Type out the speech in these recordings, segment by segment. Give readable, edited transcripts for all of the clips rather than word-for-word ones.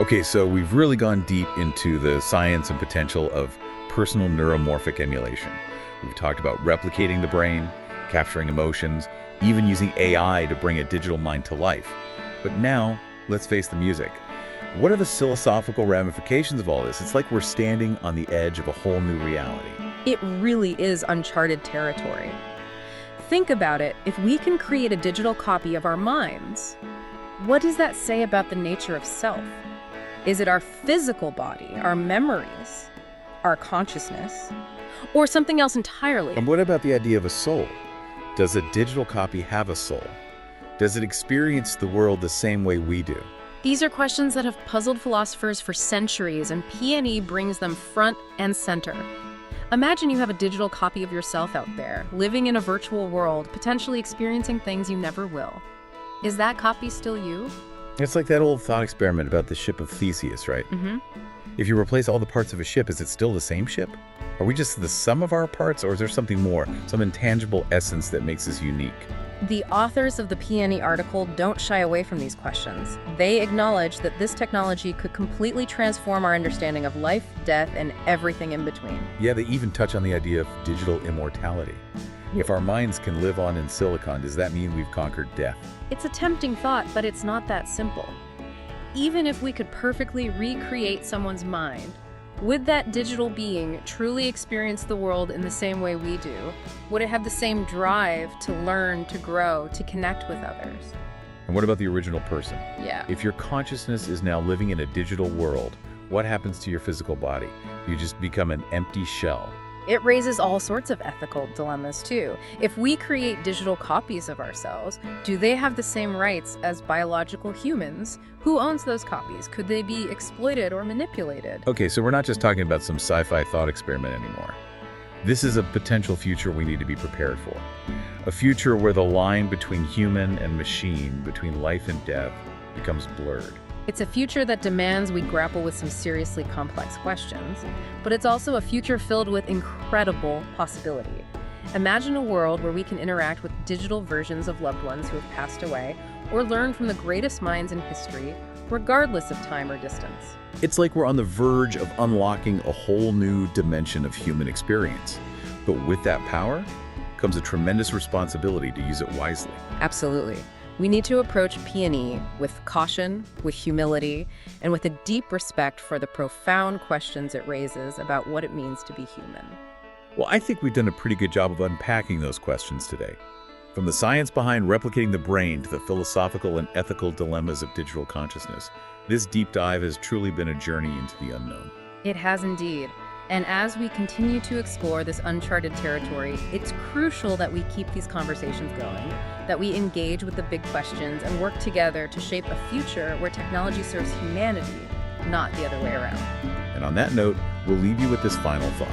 Okay, so we've really gone deep into the science and potential of personal neuromorphic emulation. We've talked about replicating the brain, capturing emotions, even using AI to bring a digital mind to life. But now, let's face the music. What are the philosophical ramifications of all this? It's like we're standing on the edge of a whole new reality. It really is uncharted territory. Think about it. If we can create a digital copy of our minds, what does that say about the nature of self? Is it our physical body, our memories, our consciousness, or something else entirely? And what about the idea of a soul? Does a digital copy have a soul? Does it experience the world the same way we do? These are questions that have puzzled philosophers for centuries, and PNE brings them front and center. Imagine you have a digital copy of yourself out there, living in a virtual world, potentially experiencing things you never will. Is that copy still you? It's like that old thought experiment about the ship of Theseus, right? If you replace all the parts of a ship, is it still the same ship? Are we just the sum of our parts, or is there something more, some intangible essence that makes us unique? The authors of the PNE article don't shy away from these questions. They acknowledge that this technology could completely transform our understanding of life, death, and everything in between. Yeah, they even touch on the idea of digital immortality. If our minds can live on in silicon, does that mean we've conquered death? It's a tempting thought, but it's not that simple. Even if we could perfectly recreate someone's mind, would that digital being truly experience the world in the same way we do? Would it have the same drive to learn, to grow, to connect with others? And what about the original person? Yeah. If your consciousness is now living in a digital world, what happens to your physical body? You just become an empty shell. It raises all sorts of ethical dilemmas, too. If we create digital copies of ourselves, do they have the same rights as biological humans? Who owns those copies? Could they be exploited or manipulated? Okay, so we're not just talking about some sci-fi thought experiment anymore. This is a potential future we need to be prepared for. A future where the line between human and machine, between life and death, becomes blurred. It's a future that demands we grapple with some seriously complex questions, but it's also a future filled with incredible possibility. Imagine a world where we can interact with digital versions of loved ones who have passed away, or learn from the greatest minds in history, regardless of time or distance. It's like we're on the verge of unlocking a whole new dimension of human experience. But with that power comes a tremendous responsibility to use it wisely. Absolutely. We need to approach PNE with caution, with humility, and with a deep respect for the profound questions it raises about what it means to be human. Well, I think we've done a pretty good job of unpacking those questions today. From the science behind replicating the brain to the philosophical and ethical dilemmas of digital consciousness, this deep dive has truly been a journey into the unknown. It has indeed. And as we continue to explore this uncharted territory, it's crucial that we keep these conversations going, that we engage with the big questions and work together to shape a future where technology serves humanity, not the other way around. And on that note, we'll leave you with this final thought.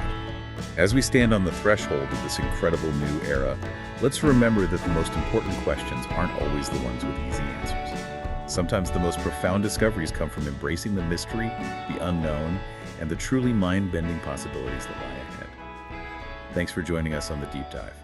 As we stand on the threshold of this incredible new era, let's remember that the most important questions aren't always the ones with easy answers. Sometimes the most profound discoveries come from embracing the mystery, the unknown, and the truly mind-bending possibilities that lie ahead. Thanks for joining us on the Deep Dive.